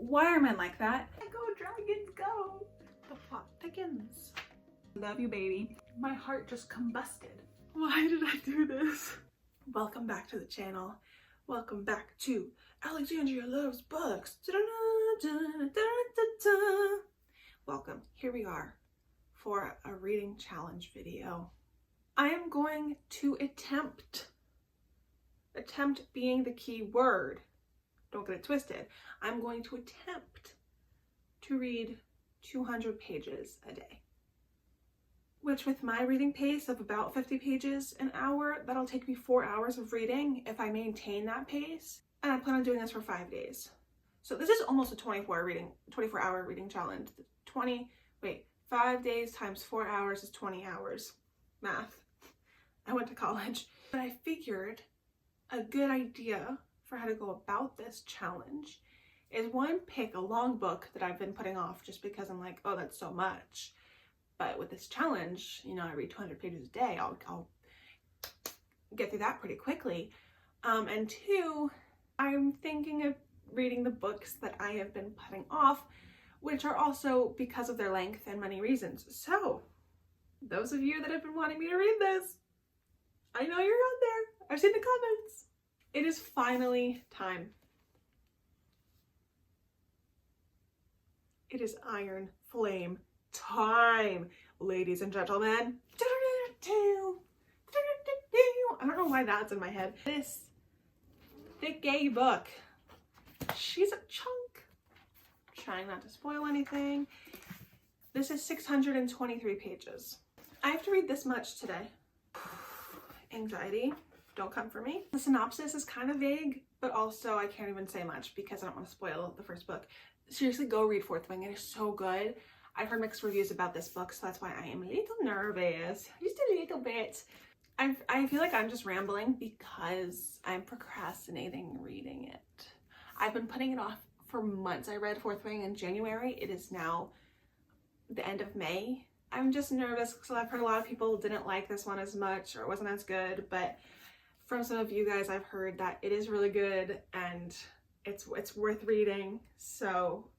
Why are men like that? Go dragons, go! The plot thickens. Love you, baby. My heart just combusted. Why did I do this? Welcome back to the channel. Welcome back to Alexandria Loves Books. Welcome. Here we are for a reading challenge video. I am going to attempt being the key word. Don't get it twisted. I'm going to attempt to read 200 pages a day. Which with my reading pace of about 50 pages an hour, that'll take me 4 hours of reading if I maintain that pace. And I plan on doing this for 5 days. So this is almost a 24-hour reading challenge. 5 days times 4 hours is 20 hours. Math. I went to college. But I figured a good idea for how to go about this challenge is one, pick a long book that I've been putting off just because I'm like, oh, that's so much. But with this challenge, you know, I read 200 pages a day. I'll get through that pretty quickly. And two, I'm thinking of reading the books that I have been putting off, which are also because of their length and many reasons. So, those of you that have been wanting me to read this, I know you're out there. I've seen the comments. It is finally time. It is Iron Flame time, ladies and gentlemen. I don't know why that's in my head. This thick gay book. She's a chunk. Trying not to spoil anything. This is 623 pages. I have to read this much today. Anxiety, don't come for me. The synopsis is kind of vague, but also I can't even say much because I don't want to spoil the first book. Seriously, go read Fourth Wing. It is so good. I've heard mixed reviews about this book, so that's why I am a little nervous. Just a little bit. I feel like I'm just rambling because I'm procrastinating reading it. I've been putting it off for months. I read Fourth Wing in January. It is now the end of May. I'm just nervous because I've heard a lot of people didn't like this one as much or it wasn't as good, but from some of you guys I've heard that it is really good and it's worth reading. So,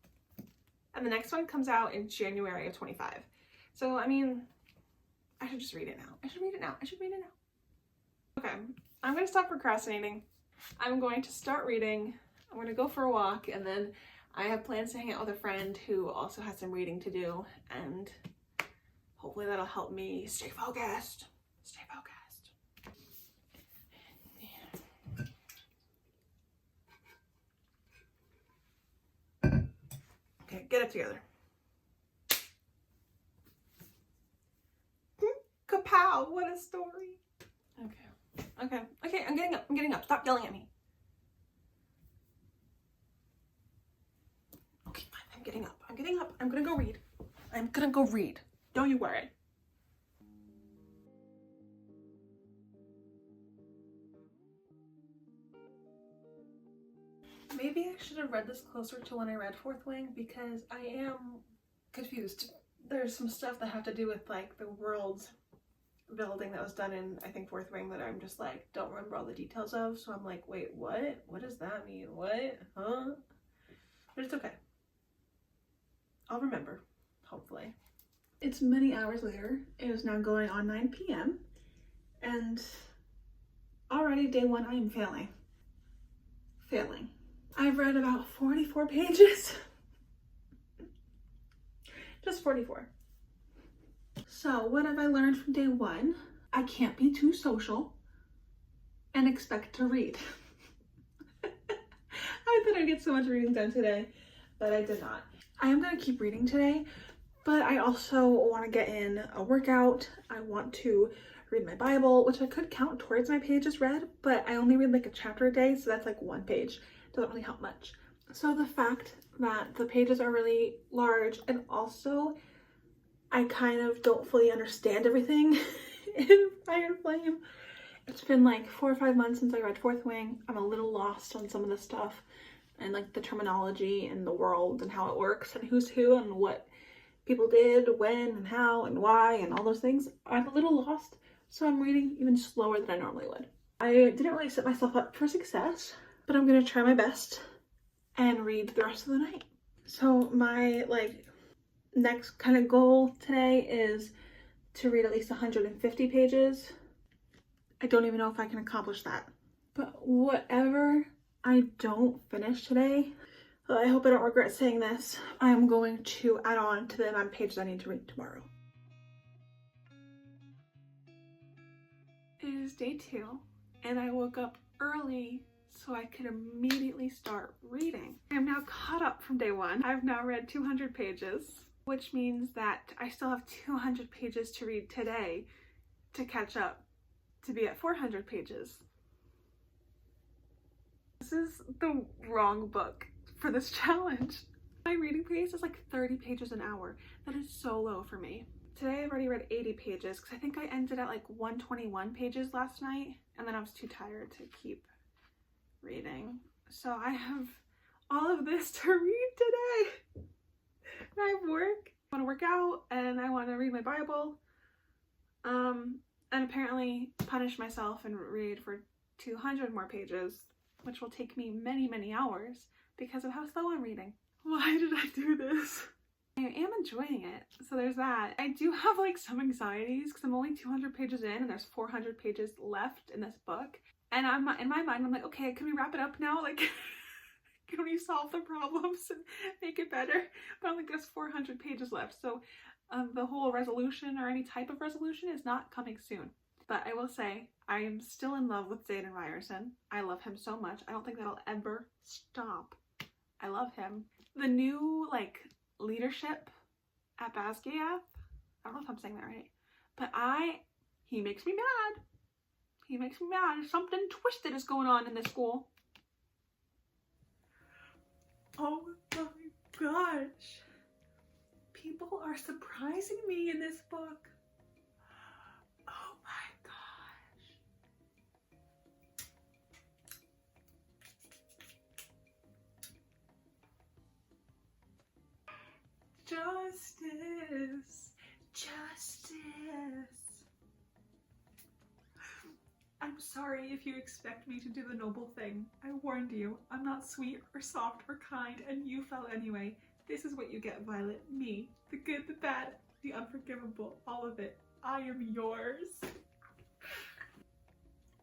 and the next one comes out in January of 25. So, I mean, I should just read it now. I should read it now. Okay, I'm going to stop procrastinating. I'm going to start reading. I'm going to go for a walk, and then I have plans to hang out with a friend who also has some reading to do, and hopefully that'll help me stay focused. Okay, get it together. Kapow, what a story. Okay, I'm getting up. Stop yelling at me. Okay, fine, I'm getting up. I'm gonna go read. Don't you worry. Maybe I should have read this closer to when I read Fourth Wing because I am confused. There's some stuff that have to do with like the world building that was done in, I think, Fourth Wing that I'm just like, don't remember all the details of. So I'm like, wait, what? What does that mean? What? Huh? But it's okay. I'll remember, hopefully. It's many hours later. It is now going on 9 p.m. And already day one, I am failing. I've read about 44 pages. Just 44. So what have I learned from day one? I can't be too social and expect to read. I thought I'd get so much reading done today, but I did not. I am going to keep reading today, but I also want to get in a workout. I want to read my Bible, which I could count towards my pages read, but I only read like a chapter a day, so that's like 1 page. Doesn't really help much. So the fact that the pages are really large, and also I kind of don't fully understand everything in Iron Flame. It's been like 4 or 5 months since I read Fourth Wing. I'm a little lost on some of the stuff and like the terminology and the world and how it works and who's who and what people did, when and how and why and all those things. I'm a little lost, so I'm reading even slower than I normally would. I didn't really set myself up for success, but I'm gonna try my best and read the rest of the night. So my like next kind of goal today is to read at least 150 pages. I don't even know if I can accomplish that. But whatever I don't finish today, I hope I don't regret saying this, I am going to add on to the amount of pages I need to read tomorrow. It is day 2, and I woke up early so I could immediately start reading. I am now caught up from day 1. I've now read 200 pages, which means that I still have 200 pages to read today to catch up to be at 400 pages. This is the wrong book for this challenge. My reading pace is like 30 pages an hour. That is so low for me. Today I've already read 80 pages because I think I ended at like 121 pages last night, and then I was too tired to keep reading. So I have all of this to read today. I have work. I want to work out and I want to read my Bible. And apparently punish myself and read for 200 more pages, which will take me many, many hours because of how slow I'm reading. Why did I do this? I am enjoying it, so there's that. I do have like some anxieties because I'm only 200 pages in and there's 400 pages left in this book. And I'm in my mind, I'm like, okay, can we wrap it up now? Like, can we solve the problems and make it better? But I don't think there's 400 pages left, so the whole resolution or any type of resolution is not coming soon. But I will say, I am still in love with Zayden Ryerson. I love him so much. I don't think that'll ever stop. I love him. The new, like, leadership at Basquiat, I don't know if I'm saying that right, but he makes me mad. He makes me mad. Something twisted is going on in this school. Oh my gosh. People are surprising me in this book. Oh my gosh. Justice. Justice. I'm sorry if you expect me to do the noble thing. I warned you. I'm not sweet or soft or kind, and you fell anyway. This is what you get, Violet. Me. The good, the bad, the unforgivable. All of it. I am yours.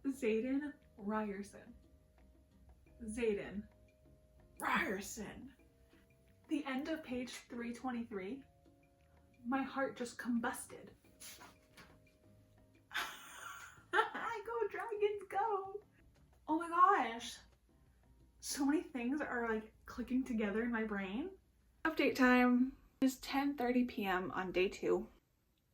Zayden Ryerson. Zayden Ryerson. The end of page 323. My heart just combusted. Go dragons, go! Oh my gosh. So many things are like clicking together in my brain. Update time is 10:30 p.m. on day 2.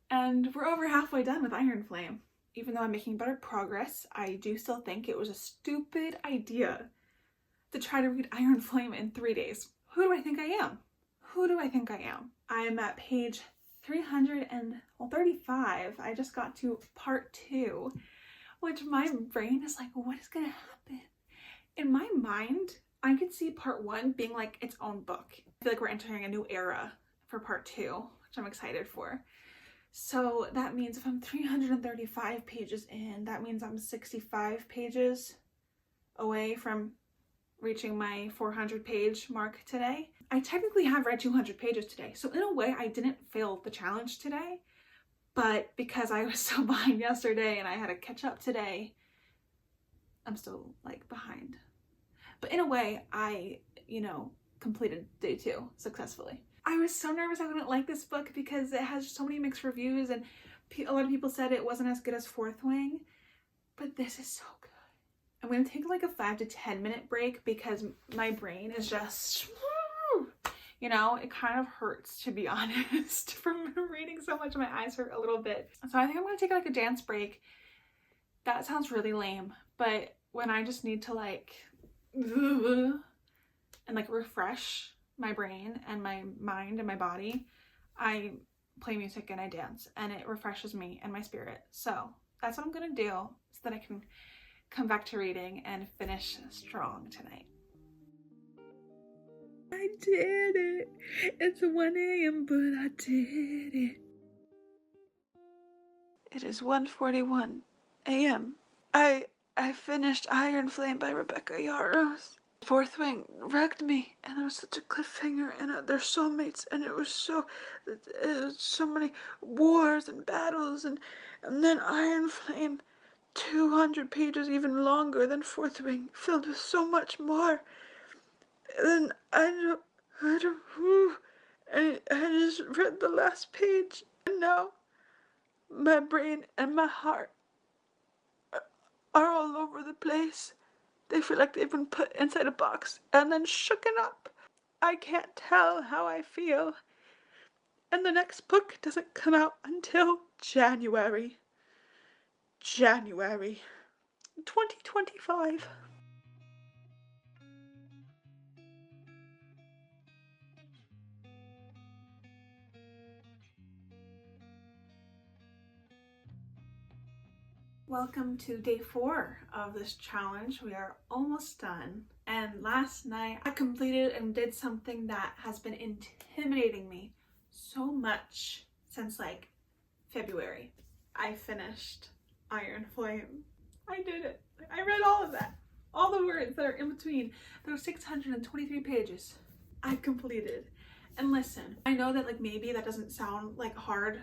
And we're over halfway done with Iron Flame. Even though I'm making better progress, I do still think it was a stupid idea to try to read Iron Flame in 3 days. Who do I think I am? Who do I think I am? I am at page 335. I just got to part 2, which my brain is like, what is gonna happen? In my mind, I could see part 1 being like its own book. I feel like we're entering a new era for part 2, which I'm excited for. So that means if I'm 335 pages in, that means I'm 65 pages away from reaching my 400 page mark today. I technically have read 200 pages today, so in a way I didn't fail the challenge today, but because I was so behind yesterday and I had to catch up today, I'm still like behind. But in a way, I, completed day 2 successfully. I was so nervous I wouldn't like this book because it has so many mixed reviews and a lot of people said it wasn't as good as Fourth Wing, but this is so good. I'm going to take like a 5 to 10 minute break because my brain is just, it kind of hurts, to be honest, from reading so much. My eyes hurt a little bit. So I think I'm going to take like a dance break. That sounds really lame, but when I just need to like, and like refresh my brain and my mind and my body, I play music and I dance and it refreshes me and my spirit. So that's what I'm going to do so that I can come back to reading and finish strong tonight. I did it. It's 1 a.m. but I did it. It is 1:41 a.m. I finished Iron Flame by Rebecca Yarros. Fourth Wing wrecked me, and there was such a cliffhanger, and they're soulmates, and it was so many wars and battles, and then Iron Flame, 200 pages, even longer than Fourth Wing, filled with so much more. And then I just read the last page, and now my brain and my heart are all over the place. They feel like they've been put inside a box and then shooken up. I can't tell how I feel. And the next book doesn't come out until January 2025. Welcome to day 4 of this challenge. We are almost done. And last night I completed and did something that has been intimidating me so much since like February. I finished Iron Flame. I did it. I read all of that. All the words that are in between those 623 pages. I completed. And listen, I know that like maybe that doesn't sound like hard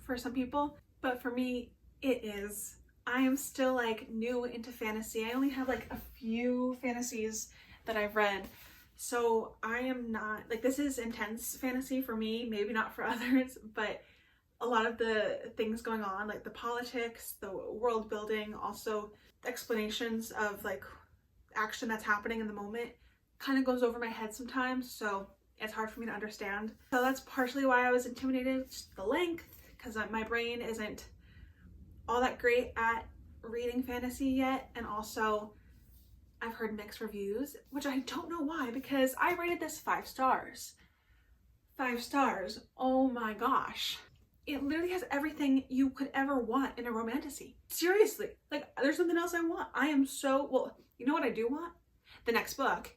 for some people, but for me, it is. I am still like new into fantasy. I only have like a few fantasies that I've read. So I am not, like, this is intense fantasy for me, maybe not for others, but a lot of the things going on, like the politics, the world building, also explanations of like action that's happening in the moment kind of goes over my head sometimes. So it's hard for me to understand. So that's partially why I was intimidated, just the length, because my brain isn't all that great at reading fantasy yet, and also I've heard mixed reviews, which I don't know why, because I rated this 5 stars. 5 stars, oh my gosh. It literally has everything you could ever want in a romantasy. Seriously, like there's nothing else I want. I am so, well, you know what I do want? The next book.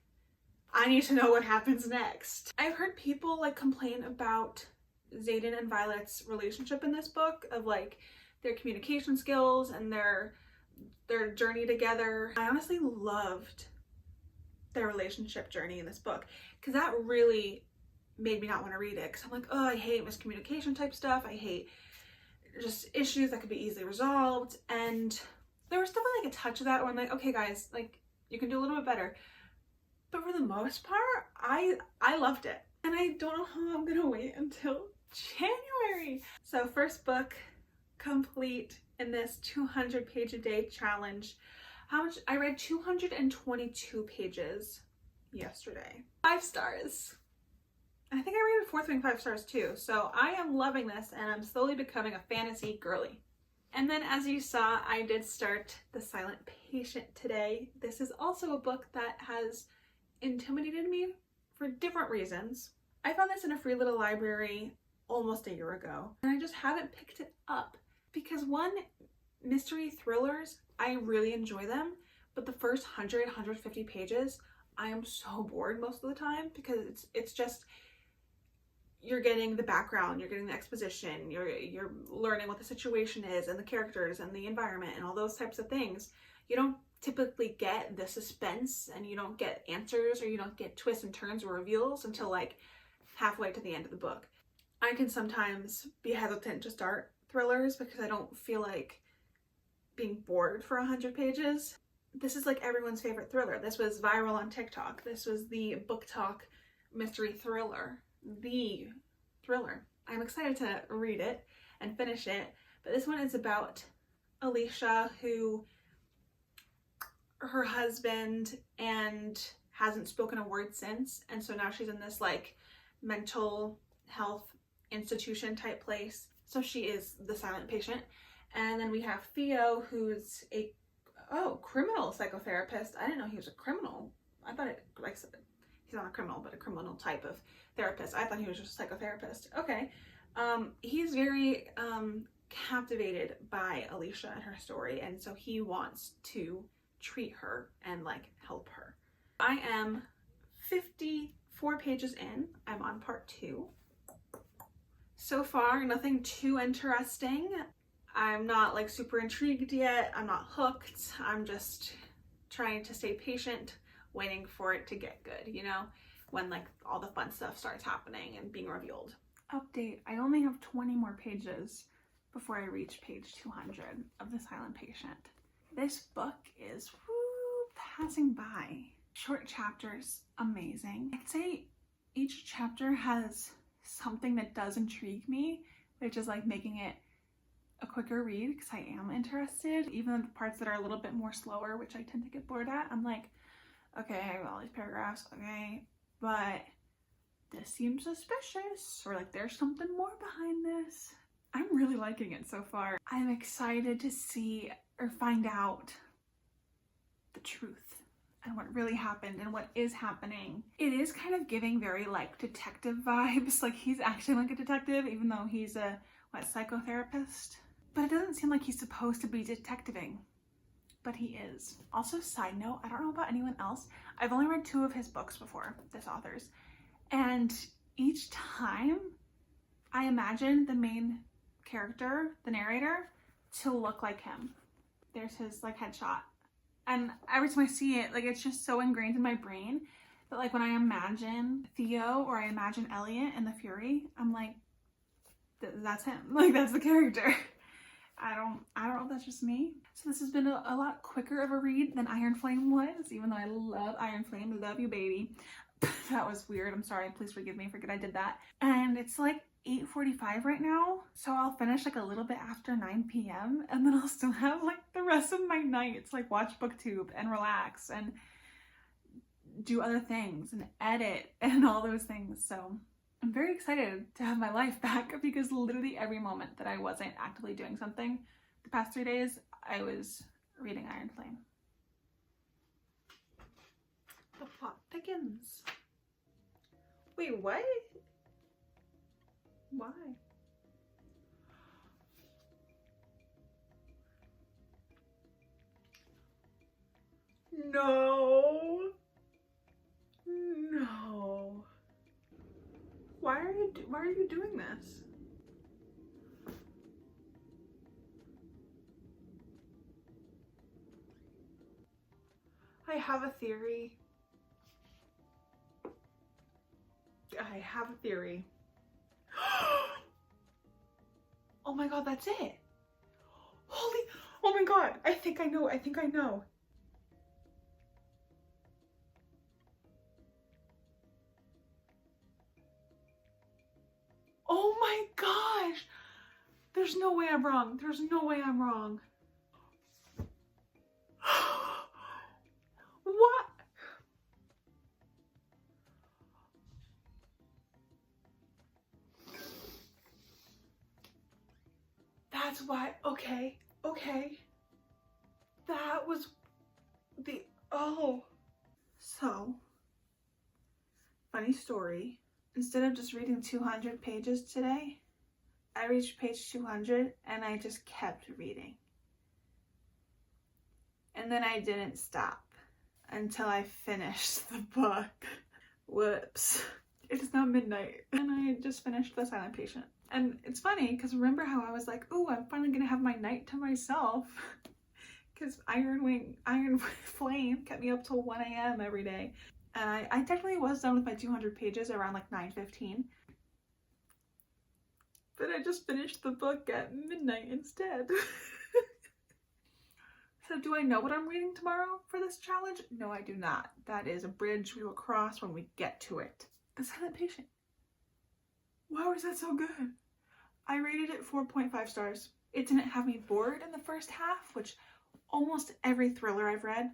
I need to know what happens next. I've heard people like complain about Xaden and Violet's relationship in this book, of like their communication skills and their journey together. I honestly loved their relationship journey in this book, because that really made me not want to read it, because I'm like, oh, I hate miscommunication type stuff. I hate just issues that could be easily resolved. And there was definitely like a touch of that where I'm like, okay guys, like you can do a little bit better. But for the most part, I loved it. And I don't know how I'm gonna wait until January. So first book complete in this 200 page a day challenge. How much? I read 222 pages yesterday. 5 stars. I think I rated Fourth Wing 5 stars too. So I am loving this, and I'm slowly becoming a fantasy girly. And then as you saw, I did start The Silent Patient today. This is also a book that has intimidated me for different reasons. I found this in a free little library almost a year ago, and I just haven't picked it up. Because one, mystery thrillers, I really enjoy them, but the first 100, 150 pages, I am so bored most of the time, because it's just, you're getting the background, you're getting the exposition, you're learning what the situation is and the characters and the environment and all those types of things. You don't typically get the suspense, and you don't get answers, or you don't get twists and turns or reveals until like halfway to the end of the book. I can sometimes be hesitant to start thrillers because I don't feel like being bored for 100 pages. This is like everyone's favorite thriller. This was viral on TikTok. This was the book talk mystery thriller, the thriller. I'm excited to read it and finish it, but this one is about Alicia, who her husband and hasn't spoken a word since, and so now she's in this like mental health institution type place. So she is the silent patient. And then we have Theo, who's a criminal psychotherapist. I didn't know he was a criminal. I thought it, like, he's not a criminal, but a criminal type of therapist. I thought he was just a psychotherapist. Okay. He's very captivated by Alicia and her story, and so he wants to treat her and like help her. I am 54 pages in. I'm on part 2. So far, nothing too interesting. I'm not like super intrigued yet. I'm not hooked. I'm just trying to stay patient waiting for it to get good, you know, when like all the fun stuff starts happening and being revealed. Update, I only have 20 more pages before I reach page 200 of The Silent Patient. This book is passing by. Short chapters, amazing. I'd say each chapter has something that does intrigue me, which is like making it a quicker read because I am interested. Even the parts that are a little bit more slower, which I tend to get bored at, I'm like, okay, I have all these paragraphs, okay, but this seems suspicious, or like there's something more behind this. I'm really liking it so far. I'm excited to see or find out the truth and what really happened and what is happening. It is kind of giving very like detective vibes, like he's acting like a detective even though he's a psychotherapist. But it doesn't seem like he's supposed to be detectiving, but he is. Also, side note, I don't know about anyone else, I've only read 2 of his books before, this author's, and each time I imagine the main character, the narrator, to look like him. There's his like headshot, and every time I see it, like it's just so ingrained in my brain that like when I imagine Theo or I imagine Elliot in The Fury, I'm like, that's him, like that's the character. I don't know if that's just me. So this has been a lot quicker of a read than Iron Flame was, even though I love Iron Flame, love you baby. That was weird, I'm sorry, please forgive me, forget I did that. And it's like 8:45 right now, so I'll finish like a little bit after 9 p.m. and then I'll still have like the rest of my nights, like watch BookTube and relax and do other things and edit and all those things. So I'm very excited to have my life back because literally every moment that I wasn't actively doing something the past 3 days, I was reading Iron Flame. The plot thickens. Wait, what? Why? No. No. Why are you doing this? I have a theory. I have a theory. Oh my god, that's it. Holy, oh my god, I think I know. Oh my gosh. There's no way I'm wrong. There's no way I'm wrong. What? That's why, okay. That was the, oh. So, funny story. Instead of just reading 200 pages today, I reached page 200 and I just kept reading. And then I didn't stop until I finished the book. Whoops. It is now midnight and I just finished The Silent Patient. And it's funny because remember how I was like, oh, I'm finally gonna have my night to myself because Iron Flame kept me up till 1 a.m. every day. And I technically was done with my 200 pages around like 9:15. But I just finished the book at midnight instead. So do I know what I'm reading tomorrow for this challenge? No, I do not. That is a bridge we will cross when we get to it. The Silent Patient. Why was that so good? I rated it 4.5 stars. It didn't have me bored in the first half, which almost every thriller I've read,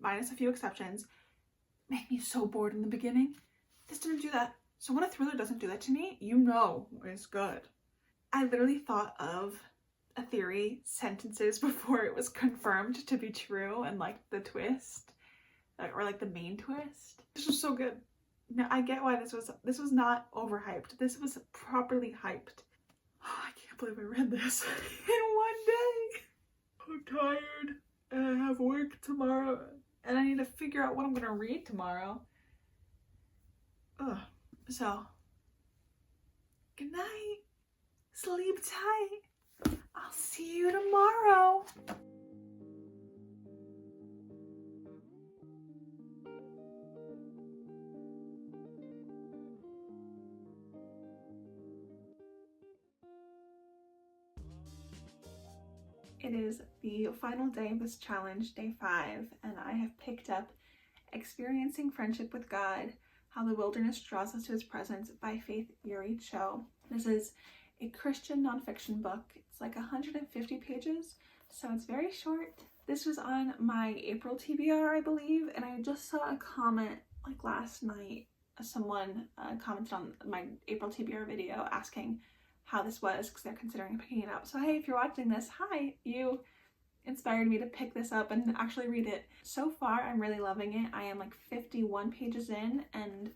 minus a few exceptions, made me so bored in the beginning. This didn't do that. So when a thriller doesn't do that to me, you know it's good. I literally thought of a theory sentences before it was confirmed to be true and like the twist, or like the main twist. This was so good. Now I get why this was not overhyped. This was properly hyped. Oh, I can't believe I read this in one day. I'm tired and I have work tomorrow and I need to figure out what I'm gonna read tomorrow. Ugh. So, good night. Sleep tight. I'll see you tomorrow. It is the final day of this challenge, day 5, and I have picked up Experiencing Friendship with God, How the Wilderness Draws Us to His Presence by Faith Yuri Cho. This is a Christian nonfiction book. It's like 150 pages, so it's very short. This was on my April TBR, I believe, and I just saw a comment like last night. Someone commented on my April TBR video asking how this was because they're considering picking it up. So hey, if you're watching this, hi, you inspired me to pick this up and actually read it. So far, I'm really loving it. I am like 51 pages in, and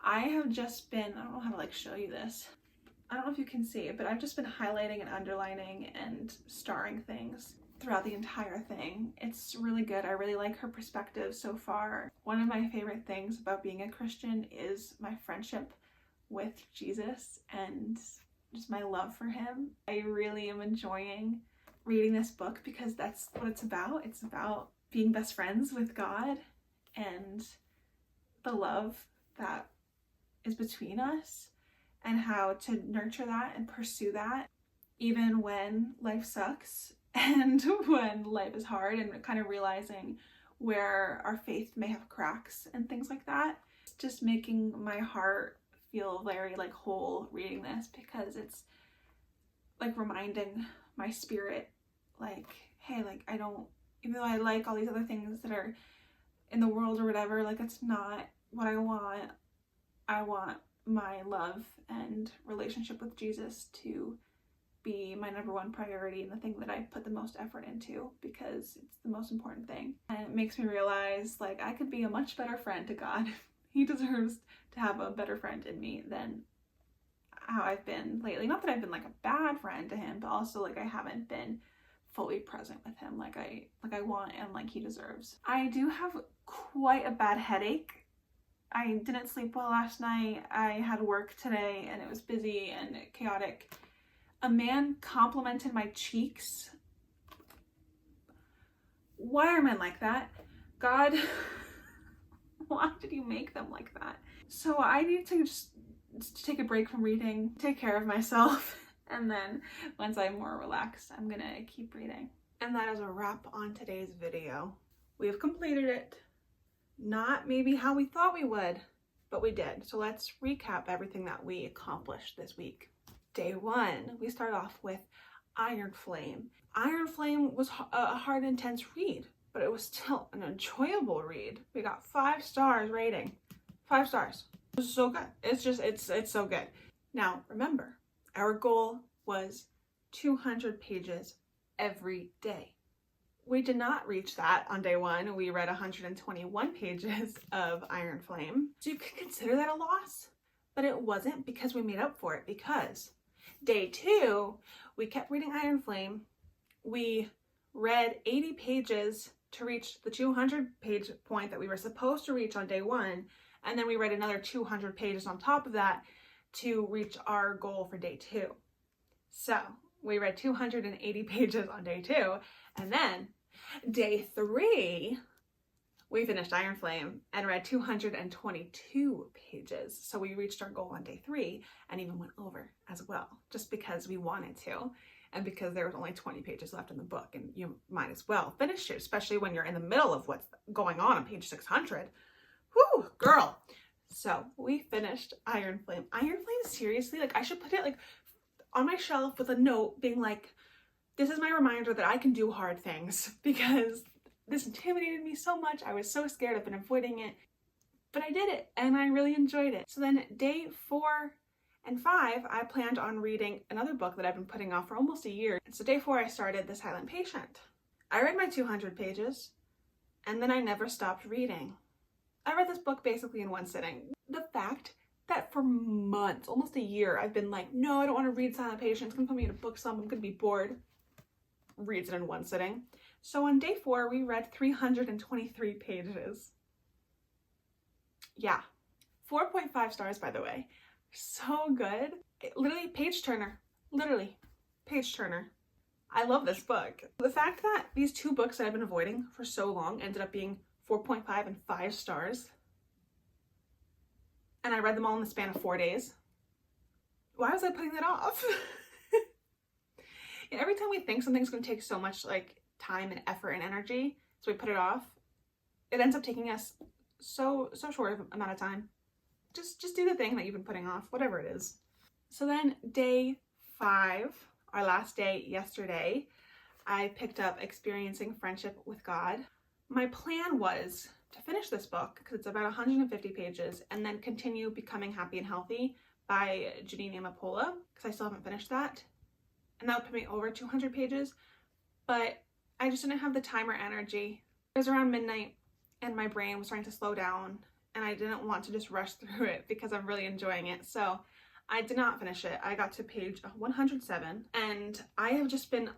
I have just been, I don't know how to like show you this. I don't know if you can see it, but I've just been highlighting and underlining and starring things throughout the entire thing. It's really good. I really like her perspective so far. One of my favorite things about being a Christian is my friendship with Jesus and just my love for him. I really am enjoying reading this book because that's what it's about. It's about being best friends with God and the love that is between us and how to nurture that and pursue that even when life sucks and when life is hard, and kind of realizing where our faith may have cracks and things like that. It's just making my heart feel very like whole reading this, because it's like reminding my spirit like, hey, like I don't, even though I like all these other things that are in the world or whatever, like it's not what I want. I want my love and relationship with Jesus to be my number one priority and the thing that I put the most effort into, because it's the most important thing. And it makes me realize like I could be a much better friend to God. He deserves to have a better friend in me than how I've been lately. Not that I've been like a bad friend to him, but also like I haven't been fully present with him like I want and like he deserves. I do have quite a bad headache. I didn't sleep well last night. I had work today and it was busy and chaotic. A man complimented my cheeks. Why are men like that? God, why did you make them like that? So I need to just take a break from reading, take care of myself, and then once I'm more relaxed, I'm gonna keep reading. And that is a wrap on today's video. We have completed it. Not maybe how we thought we would, but we did. So let's recap everything that we accomplished this week. Day 1, we start off with Iron Flame. Iron Flame was a hard, intense read, but it was still an enjoyable read. We got 5 stars rating. 5 stars. It was so good. It's so good. Now, remember, our goal was 200 pages every day. We did not reach that on day 1. We read 121 pages of Iron Flame. So you could consider that a loss, but it wasn't, because we made up for it, because day 2, we kept reading Iron Flame. We read 80 pages to reach the 200 page point that we were supposed to reach on day 1. And then we read another 200 pages on top of that to reach our goal for day 2. So we read 280 pages on day 2. And then day 3, we finished Iron Flame and read 222 pages. So we reached our goal on day 3 and even went over as well, just because we wanted to. And because there was only 20 pages left in the book, and you might as well finish it, especially when you're in the middle of what's going on page 600. Whew, girl. So we finished Iron Flame. Iron Flame, seriously, like I should put it like on my shelf with a note being like, this is my reminder that I can do hard things, because this intimidated me so much. I was so scared. I've been avoiding it, but I did it and I really enjoyed it. So then day 4 and 5, I planned on reading another book that I've been putting off for almost a year. And so day 4, I started The Silent Patient. I read my 200 pages and then I never stopped reading. I read this book basically in one sitting. The fact that for months, almost a year, I've been like, no, I don't want to read Silent Patient. It's gonna put me in a book slump. I'm gonna be bored. Reads it in one sitting. So on day 4, we read 323 pages. Yeah. 4.5 stars, by the way. So good. Literally page turner. Literally page turner. I love this book. The fact that these 2 books that I've been avoiding for so long ended up being 4.5 and 5 stars, and I read them all in the span of 4 days. Why was I putting that off? And every time we think something's going to take so much like time and effort and energy, so we put it off, it ends up taking us so short of amount of time. Just do the thing that you've been putting off, whatever it is. So then day 5, our last day yesterday, I picked up Experiencing Friendship with God. My plan was to finish this book, because it's about 150 pages, and then continue Becoming Happy and Healthy by Janine Amapola, because I still haven't finished that. And that would put me over 200 pages, but I just didn't have the time or energy. It was around midnight, and my brain was starting to slow down, and I didn't want to just rush through it because I'm really enjoying it. So I did not finish it. I got to page 107, and I have just been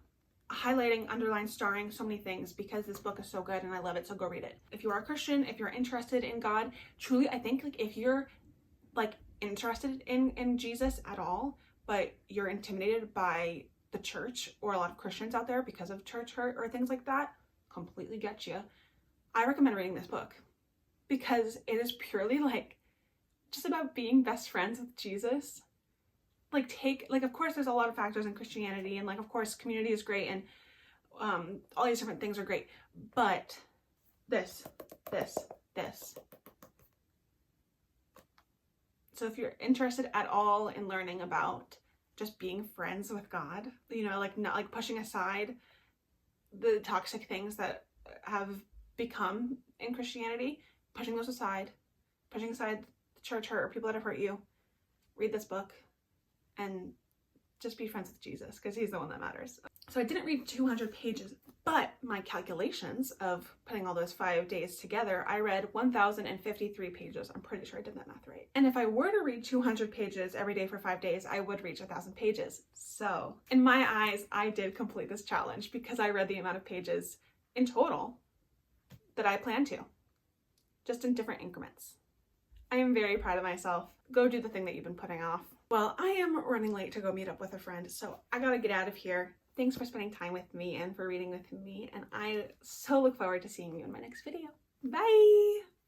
highlighting, underline, starring so many things because this book is so good and I love it, so go read it. If you are a Christian, if you're interested in God, truly, I think like if you're like interested in Jesus at all, but you're intimidated by the church or a lot of Christians out there because of church hurt or things like that, completely get you. I recommend reading this book because it is purely like just about being best friends with Jesus. Like of course there's a lot of factors in Christianity, and like of course community is great, and all these different things are great, but this. So if you're interested at all in learning about just being friends with God, you know, like not like pushing aside the toxic things that have become in Christianity, pushing those aside, pushing aside the church hurt or people that have hurt you, read this book and just be friends with Jesus, because he's the one that matters. So I didn't read 200 pages, but my calculations of putting all those 5 days together, I read 1,053 pages. I'm pretty sure I did that math right. And if I were to read 200 pages every day for 5 days, I would reach 1,000 pages. So in my eyes, I did complete this challenge because I read the amount of pages in total that I planned to, just in different increments. I am very proud of myself. Go do the thing that you've been putting off. Well, I am running late to go meet up with a friend, so I gotta get out of here. Thanks for spending time with me and for reading with me, and I so look forward to seeing you in my next video. Bye!